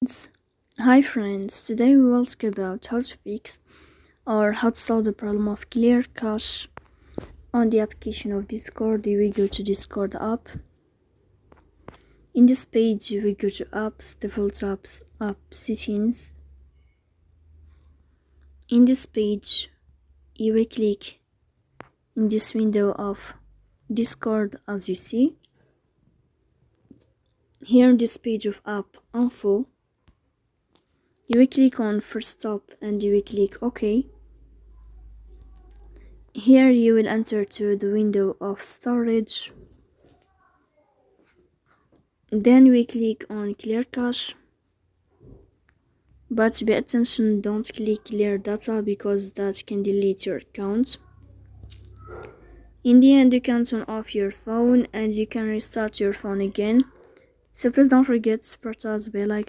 friends. Hi friends, today we will talk about how to fix or how to solve the problem of clear cache on the application of Discord. We go to Discord app. In this page we go to apps, default apps, app settings. In this page you will click in this window of Discord as you see. Here in this page of app info, you will click on first stop and you will click OK. Here you will enter to the window of storage. Then we click on clear cache. But pay attention, don't click clear data because that can delete your account. In the end, you can turn off your phone and you can restart your phone again. So please don't forget to press the bell icon.